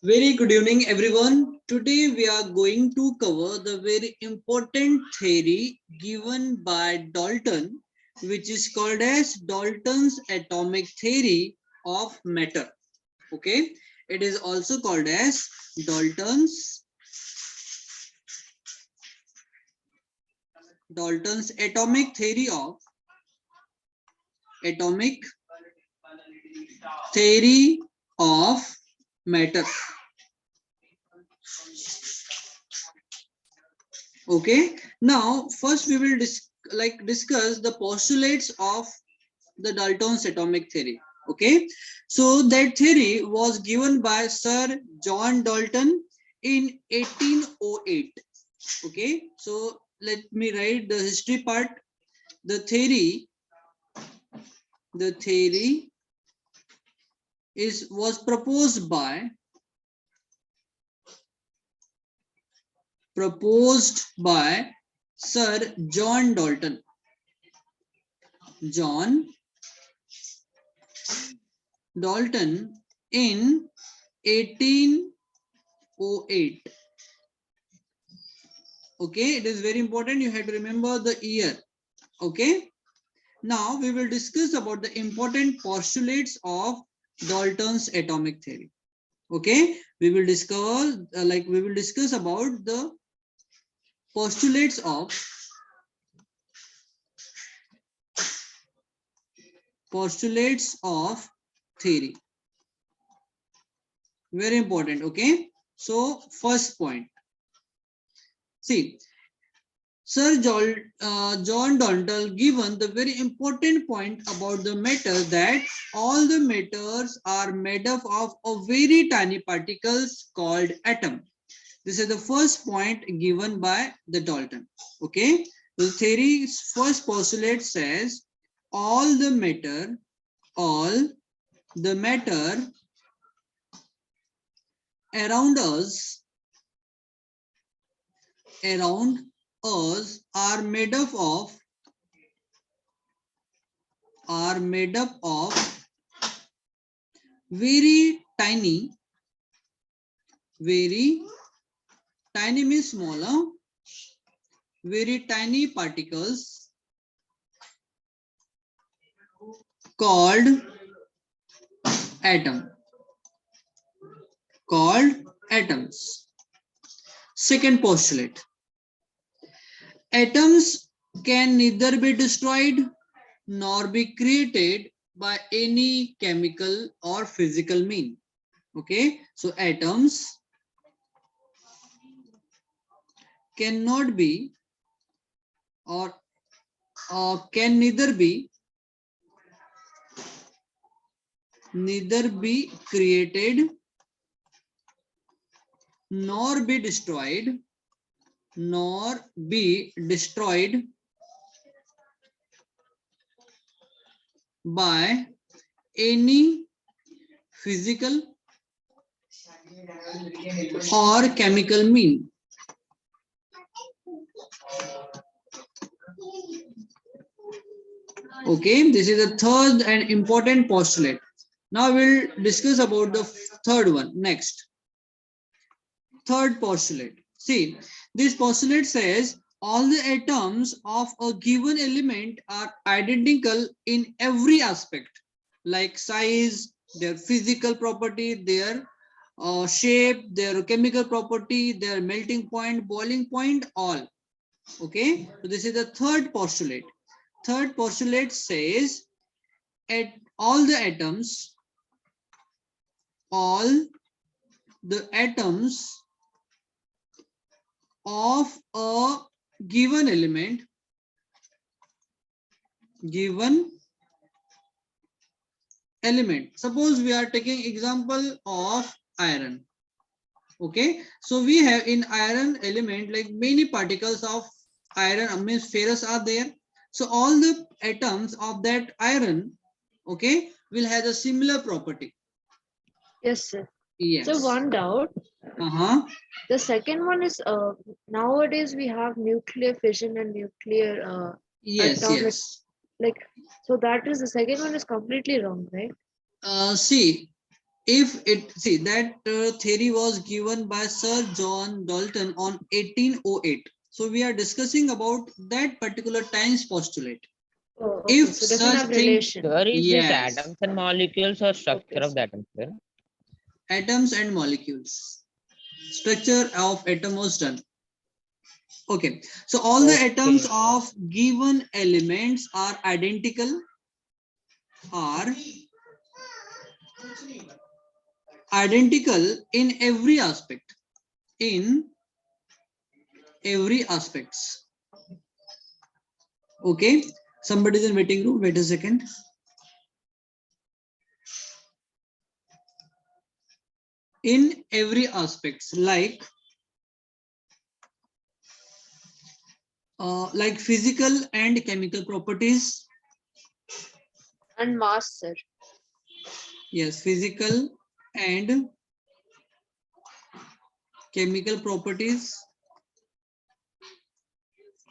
Very good evening, everyone. Today we are going to cover the very important theory given by Dalton, which is called as Dalton's atomic theory of matter. Okay, it is also called as Dalton's atomic theory of matter. Okay, now first we will discuss the postulates of the Dalton's atomic theory. Okay, so that theory was given by Sir John Dalton in 1808. Okay, so let me write the history part. The theory was proposed by Sir John Dalton. In 1808. Okay, it is very important. You have to remember the year. Okay, now we will discuss about the important postulates of Dalton's atomic theory. Okay, we will discuss about the postulates of theory. Very important. Okay, so first point. See, Sir John Dalton given the very important point about the matter, that all the matters are made up of a very tiny particles called atom. This is the first point given by the Dalton. Okay, the theory's first postulate says all the matter around us are made up of very tiny means smaller, very tiny particles called atoms. Second postulate. Atoms can neither be destroyed nor be created by any chemical or physical mean. Okay, so atoms cannot be or can neither be created nor be destroyed by any physical or chemical mean. Okay, this is the third and important postulate. Now we'll discuss about the third one next. Third postulate. See, this postulate says all the atoms of a given element are identical in every aspect, like size, their physical property, their shape, their chemical property, their melting point, boiling point, all. Okay, so this is the third postulate. Third postulate says at all the atoms of a given element suppose we are taking example of iron. Okay, so we have in iron element like many particles of iron, means ferrous are there. So all the atoms of that iron, okay, will have a similar property. Yes, sir. Yes. So one doubt. The second one is nowadays we have nuclear fission and nuclear yes, atomic. yes. Like, so that is the second one is completely wrong, right? See, if it, see that theory was given by Sir John Dalton on 1808. So we are discussing about that particular times postulate. Oh, okay. If So doesn't such have thing, relation. There is this yes, atoms and molecules or structure Okay. of the atoms, sir. atoms and molecules, structure of atom was done. Okay, so all the atoms Okay. of given elements are are identical in every aspect. In every aspects. Okay, somebody's in waiting room. Wait a second. In every aspects, like physical and chemical properties. And mass, sir. Yes, physical and chemical properties.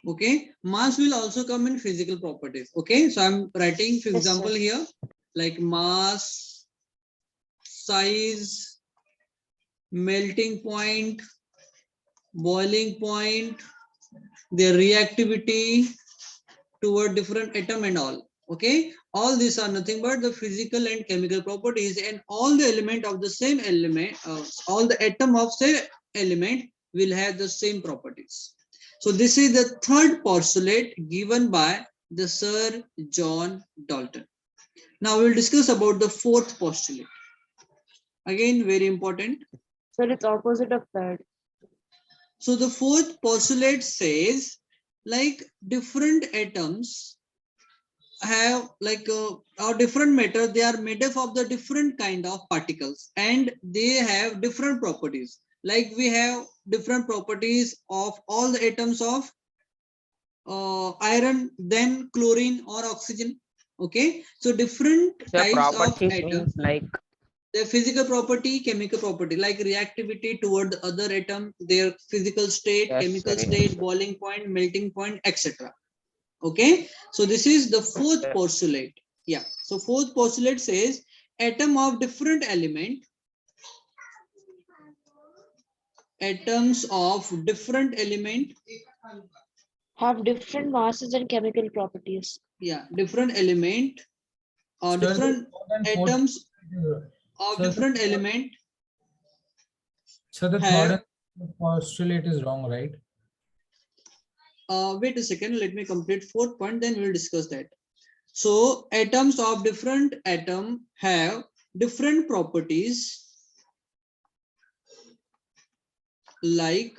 Okay, mass will also come in physical properties. Okay, so I'm writing for Yes, example sir. here, like mass, size, melting point, boiling point, their reactivity toward different atom and all. Okay, all these are nothing but the physical and chemical properties, and all the element of the same element, all the atom of same element will have the same properties. So this is the third postulate given by the Sir John Dalton. Now we will discuss about the fourth postulate. Again, very important. Sir, it's opposite of third. So the fourth postulate says, like different atoms have like or different matter, they are made up of the different kind of particles and they have different properties. Like we have different properties of all the atoms of iron than chlorine or oxygen. Okay, so different So types of properties atom, means like their physical property, chemical property, like reactivity toward the other atom, their physical state, yes, sir, chemical yes, state, boiling point, melting point, etc. Okay, so this is the fourth sir. postulate. Yeah, so fourth postulate says atom of different element, atoms of different element, Have different masses and chemical properties. yeah, different element or Sir, the different third and fourth, atoms of sir, different element the third and have fourth postulate is wrong, right? wait a second, let me complete fourth point, then we'll discuss that. So atoms of different atom have different properties like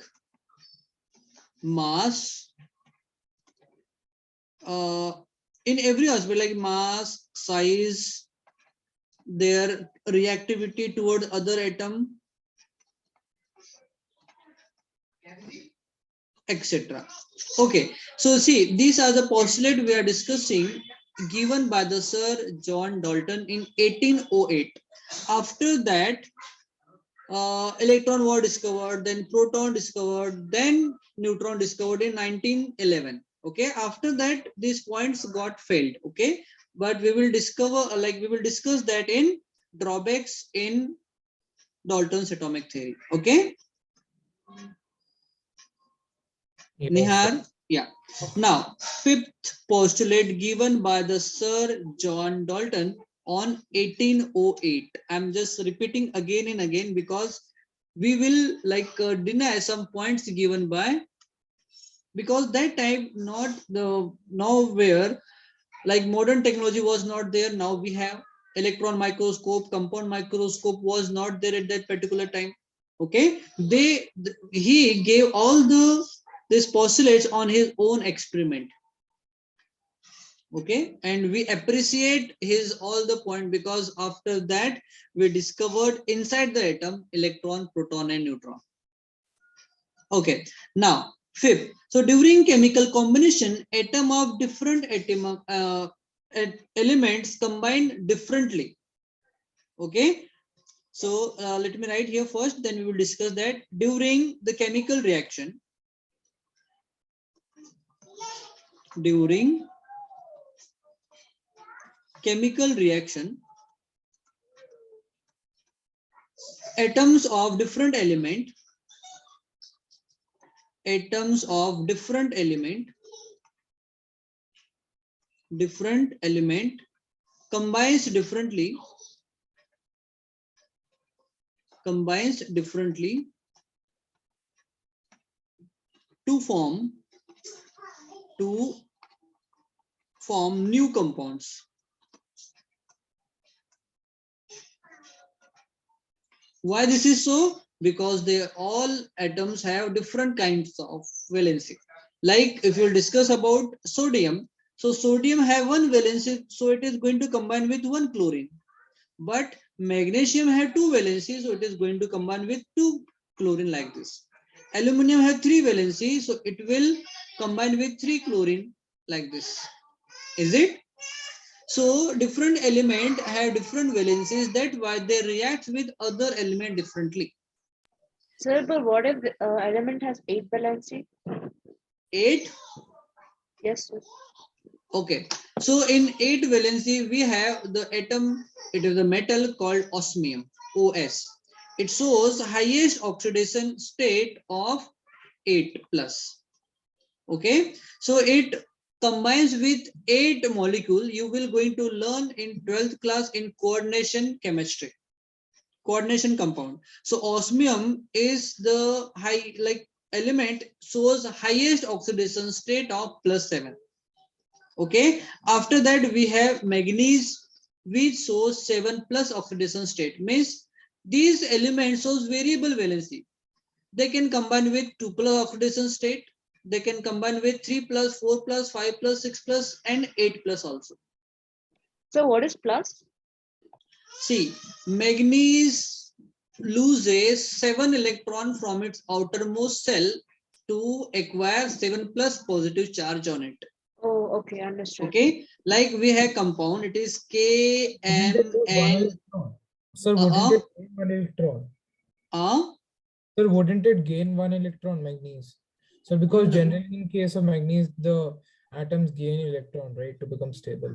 mass, in every aspect, like mass, size, their reactivity toward other atom, etc. Okay, so see, these are the postulate we are discussing given by the Sir John Dalton in 1808. After that, electron were discovered, then proton discovered, then neutron discovered in 1911. Okay, after that these points got failed. Okay, but we will discover, like we will discuss that in drawbacks in Dalton's atomic theory. Okay, Yes, sir. Nihar, yeah. Now fifth postulate given by the Sir John Dalton on 1808. I'm just repeating again and again because we will like deny some points given by, because that time not the nowhere, like modern technology was not there. Now we have electron microscope, compound microscope was not there at that particular time. Okay, he gave all the this postulates on his own experiment. Okay, and we appreciate his all the point because after that we discovered inside the atom electron, proton and neutron. Okay, now fifth. So during chemical combination, atom of different elements combine differently. Okay, so let me write here first, then we will discuss that. During the chemical reaction, during chemical reaction, atoms of different element, different element combines differently to form new compounds. Why this is so? Because they all atoms have different kinds of valency. Like if you discuss about sodium, so sodium have one valency, so it is going to combine with one chlorine. But magnesium have two valencies, so it is going to combine with two chlorine like this. Aluminum have three valencies, so it will combine with three chlorine like this. Is it? So different element have different valencies, that why they react with other element differently. Sir, but what if the element has 8 valency? 8. Yes, sir. Okay. So in 8 valency we have the atom, it is a metal called osmium, OS. It shows highest oxidation state of 8 plus. Okay. So it combines with 8 molecule. You will going to learn in 12th class in coordination chemistry. Coordination compound. So osmium is the high like element shows highest oxidation state of +7. Okay. After that we have manganese, which shows 7 plus oxidation state. Means these elements shows variable valency. They can combine with 2 plus oxidation state. They can combine with 3 plus, 4 plus, 5 plus, 6 plus, and 8 plus also. So what is plus? See, manganese loses 7 electron from its outermost shell to acquire 7 plus positive charge on it. Oh, okay, understood. Okay, like we have compound, it is Wouldn't it lose one KMN. electron? Sir, wouldn't it gain one electron? Sir, wouldn't it gain one electron, manganese? So because generally in case of manganese, the atoms gain electron, right, to become stable.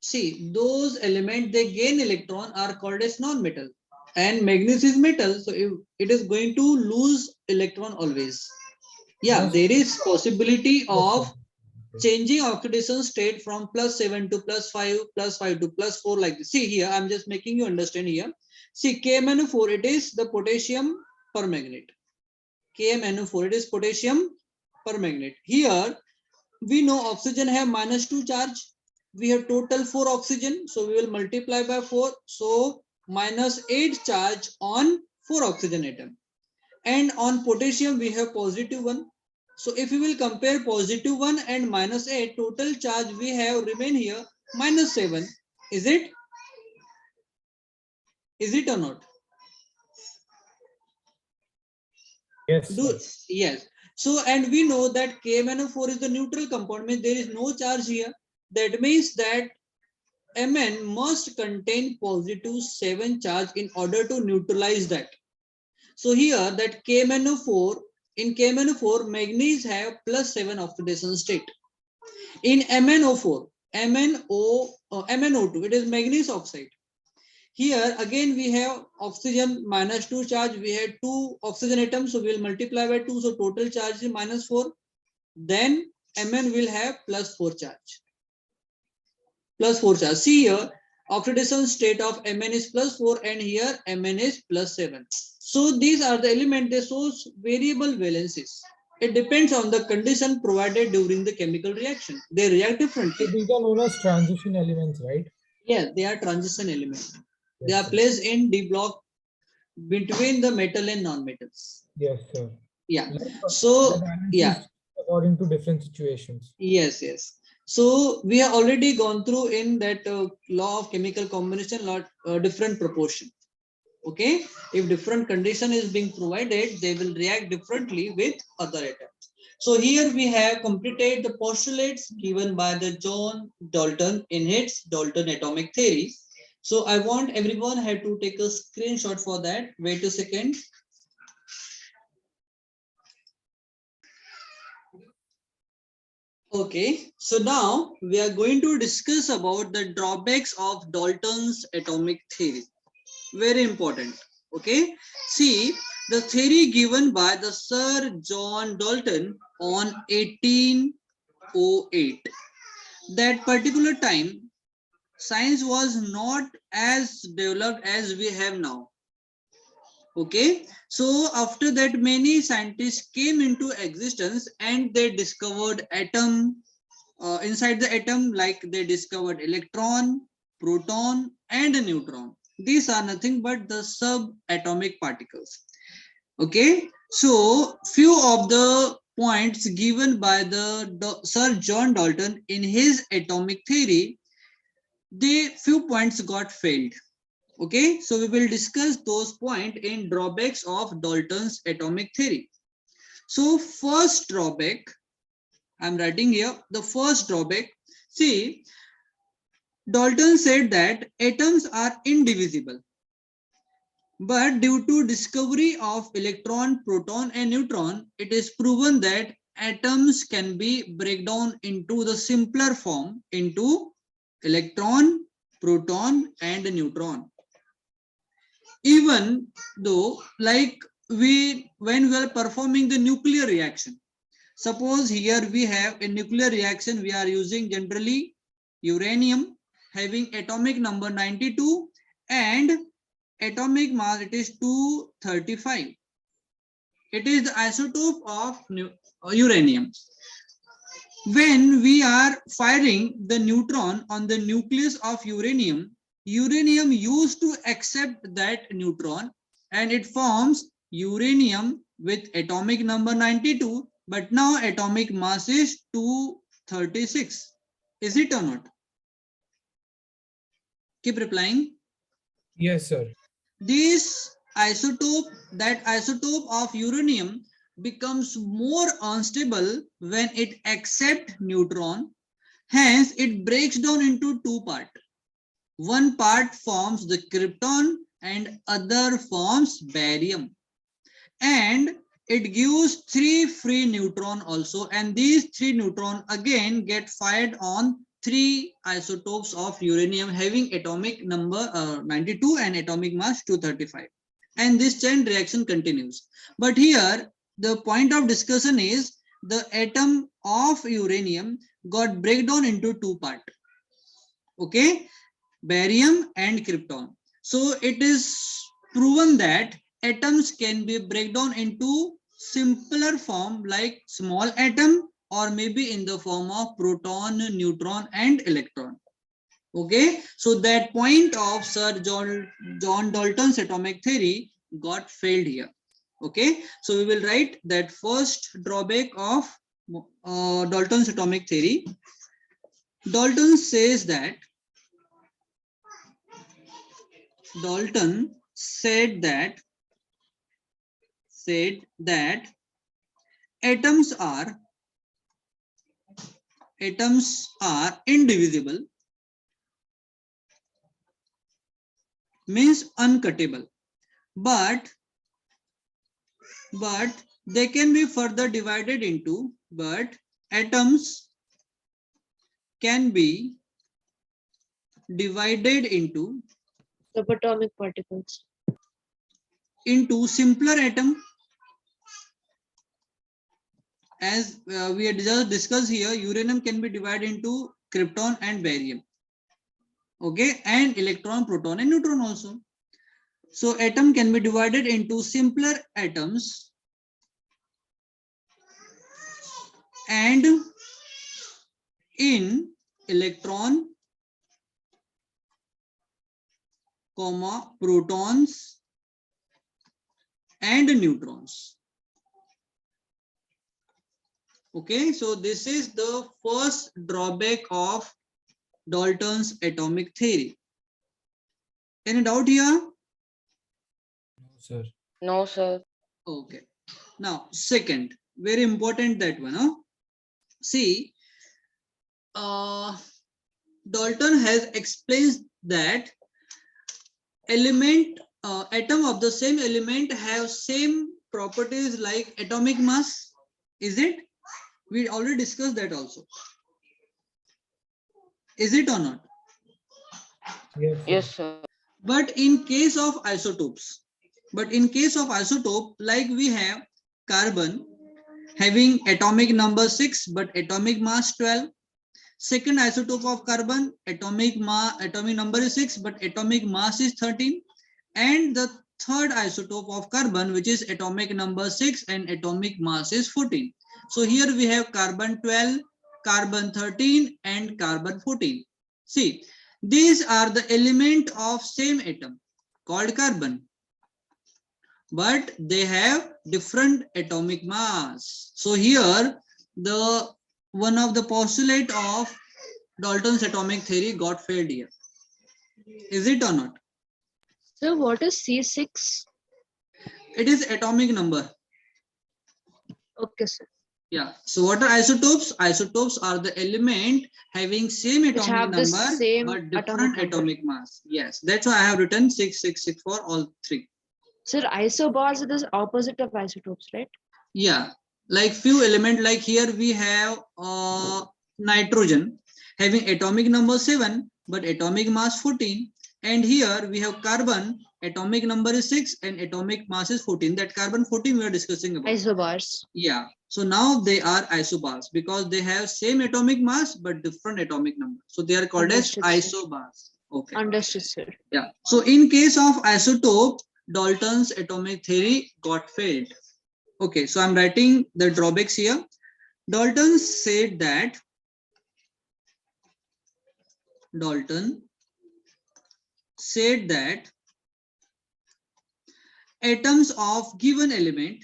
See, those elements they gain electron are called as non-metal, and manganese is metal, so it is going to lose electron always. Yeah, Yes. there is possibility Yes, of sir. changing oxidation state from +7 to +5, +5 to +4 like this. See here, I'm just making you understand here. See, KMnO4, it is the potassium permanganate. KMnO4, it is potassium permanganate. Here, we know oxygen have -2 charge. We have total 4 oxygen, so we will multiply by 4. So -8 charge on 4 oxygen atom. And on potassium, we have +1. So if we will compare +1 and -8, total charge we have remain here -7. Is it? Is it or not? Yes, sir. Yes. So, and we know that KMnO4 is the neutral compound, means there is no charge here. That means that Mn must contain +7 charge in order to neutralize that. So here that KMnO4, in KMnO4, manganese have +7 oxidation state. In MnO4, MnO2, it is manganese oxide. Here again we have oxygen -2 charge. We had 2 oxygen atoms, so we will multiply by 2. So total charge is -4. Then Mn will have +4 charge. +4 charge. See here, oxidation state of Mn is +4 and here Mn is +7. So these are the elements, they shows variable valencies. It depends on the condition provided during the chemical reaction. They react differently. So these are known as transition elements, right? Yeah, they are transition elements. They Yes, are sir. placed in D block between the metal and non-metals. Yes, sir. Yeah. Like, So the balance yeah. is according to different situations. Yes, yes. So we have already gone through in that law of chemical combination, different proportion. Okay, if different condition is being provided, they will react differently with other atoms. So here we have completed the postulates given by the John Dalton in its Dalton atomic theory. So I want everyone had to take a screenshot for that. Wait a second. Okay, so now we are going to discuss about the drawbacks of Dalton's atomic theory. Very important. Okay. See, the theory given by the Sir John Dalton on 1808. That particular time, science was not as developed as we have now. Okay, so after that many scientists came into existence and they discovered atom. Inside the atom, like they discovered electron, proton and a neutron. These are nothing but the subatomic particles. Okay, so few of the points given by the Sir John Dalton in his atomic theory, the few points got failed. Okay, so we will discuss those points in drawbacks of Dalton's atomic theory. So first drawback, I'm writing here the first drawback. See, Dalton said that atoms are indivisible, but due to discovery of electron, proton and neutron, it is proven that atoms can be break down into the simpler form into electron, proton and neutron. Even though, like when we are performing the nuclear reaction, suppose here we have a nuclear reaction, we are using generally uranium having atomic number 92 and atomic mass it is 235. It is the isotope of uranium. When we are firing the neutron on the nucleus of uranium, uranium used to accept that neutron and it forms uranium with atomic number 92, but now atomic mass is 236. Is it or not? Keep replying. Yes, sir. This isotope, that isotope of uranium becomes more unstable when it accepts neutron. Hence, it breaks down into two parts. One part forms the krypton and other forms barium. And it gives 3 free neutron also. And these 3 neutron again get fired on 3 isotopes of uranium having atomic number 92 and atomic mass 235. And this chain reaction continues. But here, the point of discussion is the atom of uranium got breakdown into two parts. Okay, barium and krypton. So it is proven that atoms can be breakdown into simpler form like small atom or maybe in the form of proton, neutron and electron. Okay, so that point of Sir John Dalton's atomic theory got failed here. Okay, so we will write that first drawback of Dalton's atomic theory. Dalton says that Dalton said that atoms are indivisible, means uncuttable, but they can be further divided into, atoms can be divided into Subatomic particles. simpler atom. As we had just discussed here, uranium can be divided into krypton and barium. Okay, and electron, proton and neutron also. So atom can be divided into simpler atoms and in electron, protons and neutrons. Okay, so this is the first drawback of Dalton's atomic theory. Any doubt here? No, sir. No, sir. Okay. Now, second, very important that one. Huh? See, Dalton has explained that atom of the same element have same properties like atomic mass. Is it? We already discussed that also. Is it or not? Yes, sir. Yes, sir. But in case of isotopes, like we have carbon having atomic number 6 but atomic mass 12. Second isotope of carbon, atomic number is 6 but atomic mass is 13. And the third isotope of carbon, which is atomic number 6 and atomic mass is 14. So here we have carbon 12, carbon 13 and carbon 14. See, these are the element of same atom called carbon, but they have different atomic mass. So here the one of the postulate of Dalton's atomic theory got failed here. Is it or not? So what is C6? It is atomic number. Okay, sir. Yeah. So what are isotopes? Isotopes are the element having same Which atomic have the number same but atomic different number. atomic mass. Yes, that's why I have written 666 for all three. Sir, isobars are the opposite of isotopes, right? Yeah, like few element, like here we have nitrogen having atomic number 7 but atomic mass 14, and here we have carbon, atomic number is 6 and atomic mass is 14. That carbon 14 we are discussing about. Isobars. Yeah, so now they are isobars because they have same atomic mass but different atomic number, so they are called Understood, as sir. isobars. Okay. Understood, sir. Yeah, so in case of isotope, Dalton's atomic theory got failed. Okay, so I'm writing the drawbacks here. Dalton said that atoms of given element,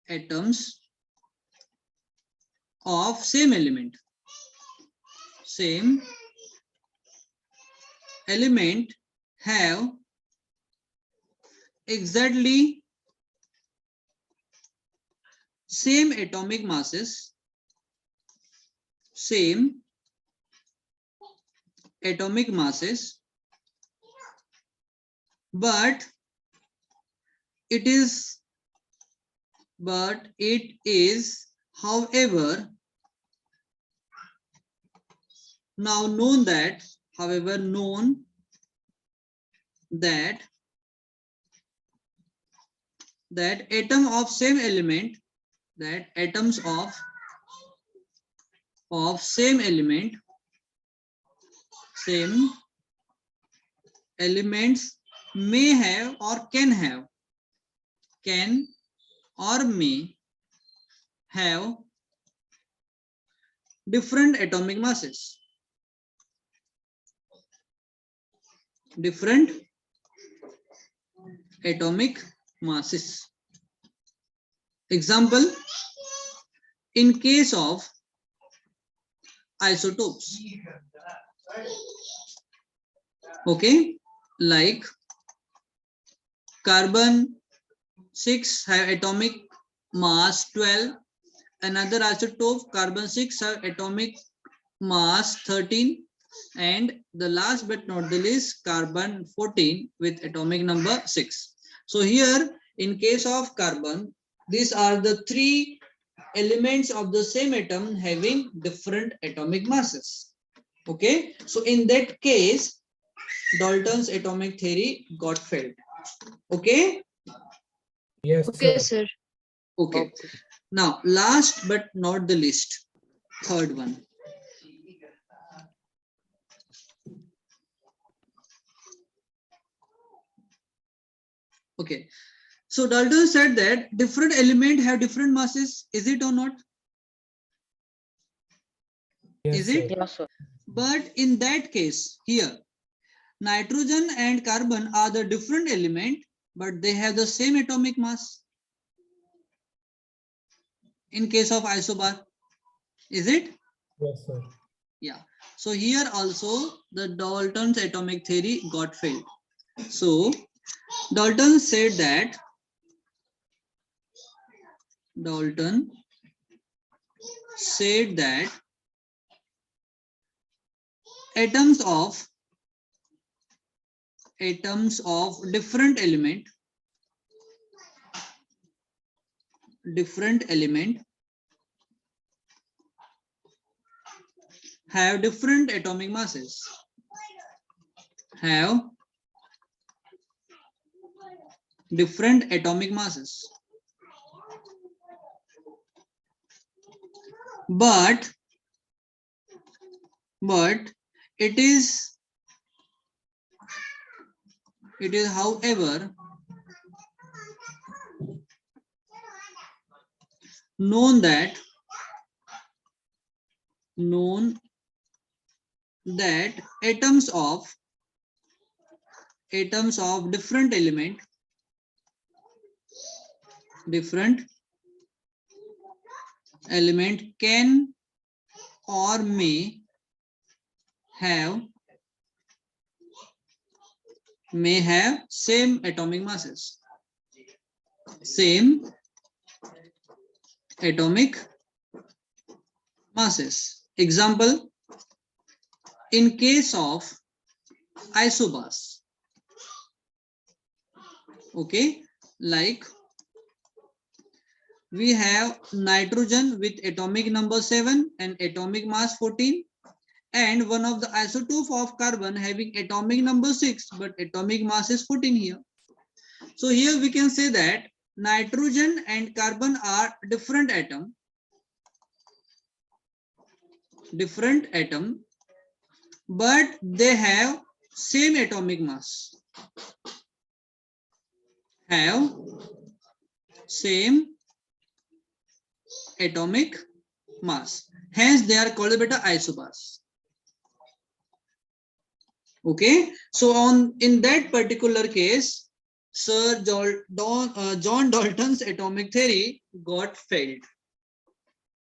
atoms of same element have exactly same atomic masses, but it is however now known that atom of same element, that atoms of same elements may have or can or may have different atomic masses. Example, in case of isotopes, okay, like carbon 6 have atomic mass 12, another isotope carbon 6 have atomic mass 13, and the last but not the least carbon 14 with atomic number 6. So here in case of carbon, these are the three elements of the same atom having different atomic masses. Okay, so in that case Dalton's atomic theory got failed. Okay. Yes, Okay, sir. sir. Okay. Now last but not the least, third one. Okay, so Dalton said that different elements have different masses. Is it or not? Yes, Is it? sir. Yes, sir. But in that case, here, nitrogen and carbon are the different element, but they have the same atomic mass. In case of isobar, is it? Yes, sir. Yeah. So here also the Dalton's atomic theory got failed. So Dalton said that atoms of different element have different atomic masses. different atomic masses. But it is however known that atoms of different element can or may have same atomic masses. Example, in case of isobars, okay, like we have nitrogen with atomic number 7 and atomic mass 14, and one of the isotope of carbon having atomic number 6 but atomic mass is 14 here. So here we can say that nitrogen and carbon are different atom, but they have same atomic mass. Hence they are called beta isobars. Okay, so in that particular case, Sir John Dalton's atomic theory got failed.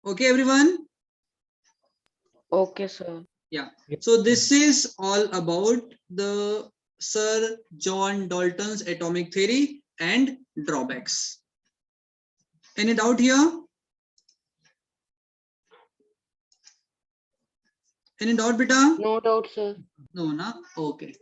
Okay, everyone. Okay, sir. Yeah. So this is all about the Sir John Dalton's atomic theory and drawbacks. Any doubt here? Any doubt, beta? No doubt, sir. No, na? Okay.